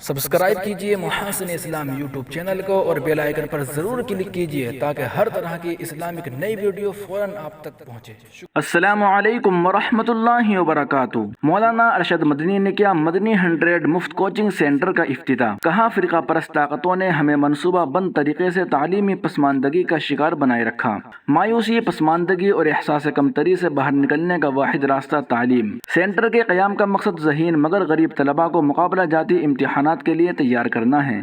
Subscribe کیجئے محاسن اسلام YouTube channel کو اور بیل آئیکن پر ضرور کلک کیجئے تاکہ ہر طرح کی اسلامک نئی ویڈیو فوراً آپ تک پہنچے۔ السلام علیکم ورحمۃ اللہ وبرکاتہ۔ مولانا ارشد مدنی نے کیا مدنی 100 مفت کوچنگ سینٹر کا افتتاح، کہا فرقہ پرست طاقتوں نے ہمیں منصوبہ بند طریقے سے تعلیمی پسماندگی کا شکار بنائے رکھا۔ مایوسی، پسماندگی اور احساس کمتری سے باہر نکلنے کا واحد راستہ تعلیم۔ سینٹر کے قیام کا مقصد ذہین مگر غریب طلباء کو مقابلہ جاتی امتحانات کے لیے تیار کرنا ہے۔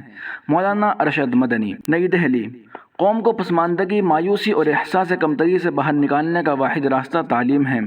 مولانا ارشد مدنی، نئی دہلی۔ قوم کو پسماندگی، مایوسی اور احساس کمتری سے باہر نکالنے کا واحد راستہ تعلیم ہے۔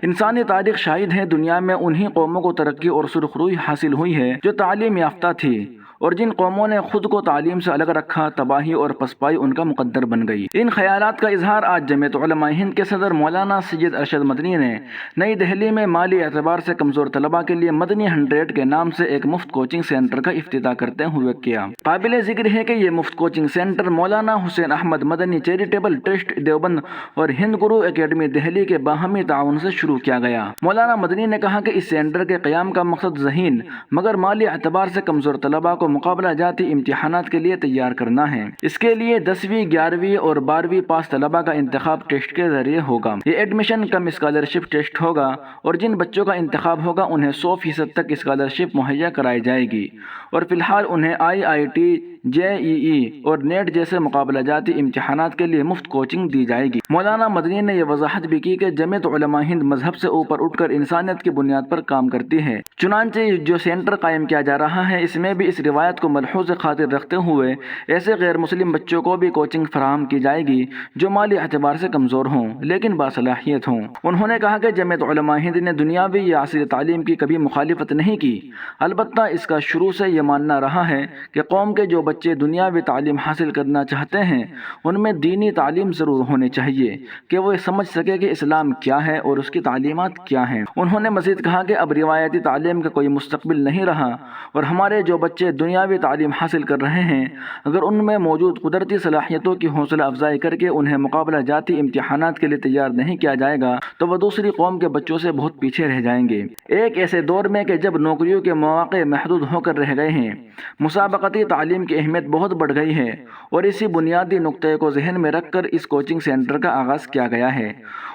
انسانی تاریخ شاہد ہے دنیا میں انہی قوموں کو ترقی اور سرخروئی حاصل ہوئی ہے جو تعلیم یافتہ تھی، اور جن قوموں نے خود کو تعلیم سے الگ رکھا تباہی اور پسپائی ان کا مقدر بن گئی۔ ان خیالات کا اظہار آج جمعیت علماء ہند کے صدر مولانا سید ارشد مدنی نے نئی دہلی میں مالی اعتبار سے کمزور طلباء کے لیے مدنی 100 کے نام سے ایک مفت کوچنگ سینٹر کا افتتاح کرتے ہوئے کیا۔ قابل ذکر ہے کہ یہ مفت کوچنگ سینٹر مولانا حسین احمد مدنی چیریٹیبل ٹرسٹ دیوبند اور ہند گرو اکیڈمی دہلی کے باہمی تعاون سے شروع کیا گیا۔ مولانا مدنی نے کہا کہ اس سینٹر کے قیام کا مقصد ذہین مگر مالی اعتبار سے کمزور طلباء کو مقابلہ جاتی امتحانات کے لیے تیار کرنا ہے۔ اس کے لیے 10ویں، 11ویں اور 12ویں پاس طلباء کا انتخاب ٹیسٹ کے ذریعے ہوگا۔ یہ ایڈمیشن کم اسکالرشپ ٹیسٹ ہوگا اور جن بچوں کا انتخاب ہوگا انہیں 100% تک اسکالرشپ مہیا کرائی جائے گی، اور فی الحال انہیں IIT، JEE اور نیٹ جیسے مقابلہ جاتی امتحانات کے لیے مفت کوچنگ دی جائے گی۔ مولانا مدنی نے یہ وضاحت بھی کی کہ جمعیت علماء ہند مذہب سے اوپر اٹھ کر انسانیت کی بنیاد پر کام کرتی ہے، چنانچہ جو سینٹر قائم کیا جا رہا ہے اس میں بھی اس روایت کو ملحوظ خاطر رکھتے ہوئے ایسے غیر مسلم بچوں کو بھی کوچنگ فراہم کی جائے گی جو مالی اعتبار سے کمزور ہوں لیکن باصلاحیت ہوں۔ انہوں نے کہا کہ جمعیت علماء ہند نے دنیاوی یا عصری تعلیم کی کبھی مخالفت نہیں کی، البتہ اس کا شروع سے یہ ماننا رہا ہے کہ قوم کے جو بچے دنیاوی تعلیم حاصل کرنا چاہتے ہیں ان میں دینی تعلیم ضرور ہونی چاہیے کہ وہ سمجھ سکے کہ اسلام کیا ہے اور اس کی تعلیمات کیا ہیں۔ انہوں نے مزید کہا کہ اب روایتی تعلیم کا کوئی مستقبل نہیں رہا، اور ہمارے جو بچے دنیاوی تعلیم حاصل کر رہے ہیں اگر ان میں موجود قدرتی صلاحیتوں کی حوصلہ افزائی کر کے انہیں مقابلہ جاتی امتحانات کے لیے تیار نہیں کیا جائے گا تو وہ دوسری قوم کے بچوں سے بہت پیچھے رہ جائیں گے۔ ایک ایسے دور میں کہ جب نوکریوں کے مواقع محدود ہو کر رہ گئے ہیں، مسابقتی تعلیم کی اہمیت بہت بڑھ گئی ہے، اور اسی بنیادی نقطے کو ذہن میں رکھ کر اس کوچنگ سینٹر کا آغاز کیا گیا ہے۔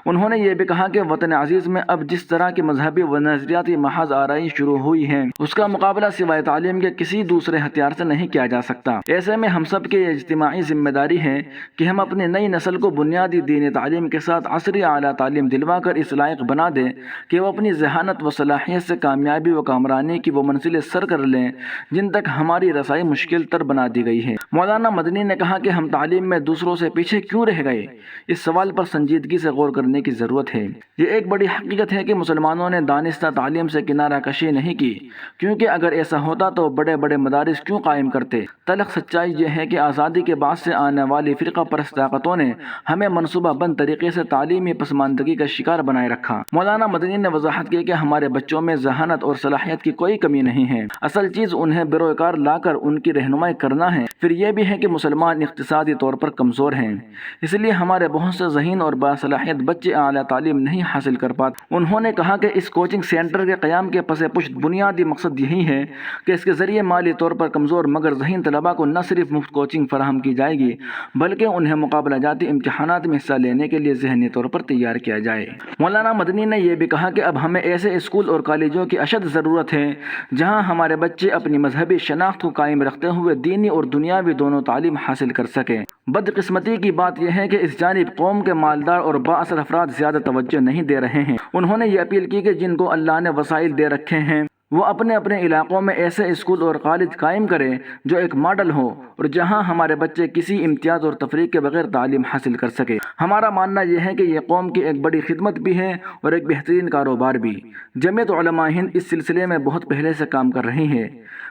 انہوں نے یہ بھی کہا کہ وطن عزیز میں اب جس طرح کی مذہبی و نظریاتی محاذ آرائی شروع ہوئی ہے اس کا مقابلہ سوائے تعلیم کے کسی دوسرے ہتھیار سے نہیں کیا جا سکتا۔ ایسے میں ہم سب کی یہ اجتماعی ذمہ داری ہے کہ ہم اپنی نئی نسل کو بنیادی دینی تعلیم کے ساتھ عصری اعلیٰ تعلیم دلوا کر اس لائق بنا دیں کہ وہ اپنی ذہانت و صلاحیت سے کامیابی و کامرانی کی وہ منزلیں سر کر لیں جن تک ہماری رسائی مشکل تر بنا دی گئی ہے۔ مولانا مدنی نے کہا کہ ہم تعلیم میں دوسروں سے پیچھے کیوں رہ گئے، اس سوال پر سنجیدگی سے غور کرنے کی ضرورت ہے۔ یہ ایک بڑی حقیقت ہے کہ مسلمانوں نے دانستہ تعلیم سے کنارہ کشی نہیں کی، کیونکہ اگر ایسا ہوتا تو بڑے بڑے مدارس کیوں قائم کرتے۔ تلخ سچائی یہ ہے کہ آزادی کے بعد سے آنے والی فرقہ پرست طاقتوں نے ہمیں منصوبہ بند طریقے سے تعلیمی پسماندگی کا شکار بنائے رکھا۔ مولانا مدنی نے وضاحت کی کہ ہمارے بچوں میں ذہانت اور صلاحیت کی کوئی کمی نہیں ہے، اصل چیز انہیں بروکار لا کر ان کی رہنمائی کرنا ہے۔ پھر یہ بھی ہے کہ مسلمان اقتصادی طور پر کمزور ہیں، اس لیے ہمارے بہت سے ذہین اور باصلاحیت بچے اعلیٰ تعلیم نہیں حاصل کر پاتے۔ انہوں نے کہا کہ اس کوچنگ سینٹر کے قیام کے پس پشت بنیادی مقصد یہی ہے کہ اس کے ذریعے مالی طور پر کمزور مگر ذہین طلباء کو نہ صرف مفت کوچنگ فراہم کی جائے گی بلکہ انہیں مقابلہ جاتی امتحانات میں حصہ لینے کے لیے ذہنی طور پر تیار کیا جائے۔ مولانا مدنی نے یہ بھی کہا کہ اب ہمیں ایسے اسکول اور کالجوں کی اشد ضرورت ہے جہاں ہمارے بچے اپنی مذہبی شناخت کو قائم رکھتے ہوئے دینی اور دنیاوی دونوں تعلیم حاصل کر سکیں۔ بدقسمتی کی بات یہ ہے کہ اس جانب قوم کے مالدار اور بااثر افراد زیادہ توجہ نہیں دے رہے ہیں۔ انہوں نے یہ اپیل کی کہ جن کو اللہ نے وسائل دے رکھے ہیں وہ اپنے اپنے علاقوں میں ایسے اسکول اور کالج قائم کریں جو ایک ماڈل ہو اور جہاں ہمارے بچے کسی امتیاز اور تفریق کے بغیر تعلیم حاصل کر سکے۔ ہمارا ماننا یہ ہے کہ یہ قوم کی ایک بڑی خدمت بھی ہے اور ایک بہترین کاروبار بھی۔ جمعیت علماء ہند اس سلسلے میں بہت پہلے سے کام کر رہی ہے۔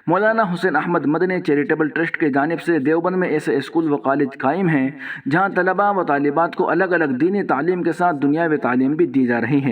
مولانا حسین احمد مدنی چیریٹیبل ٹرسٹ کی جانب سے دیوبند میں ایسے اسکول و کالج قائم ہیں جہاں طلباء و طالبات کو الگ الگ دینی تعلیم کے ساتھ دنیاوی تعلیم بھی دی جا رہی ہے۔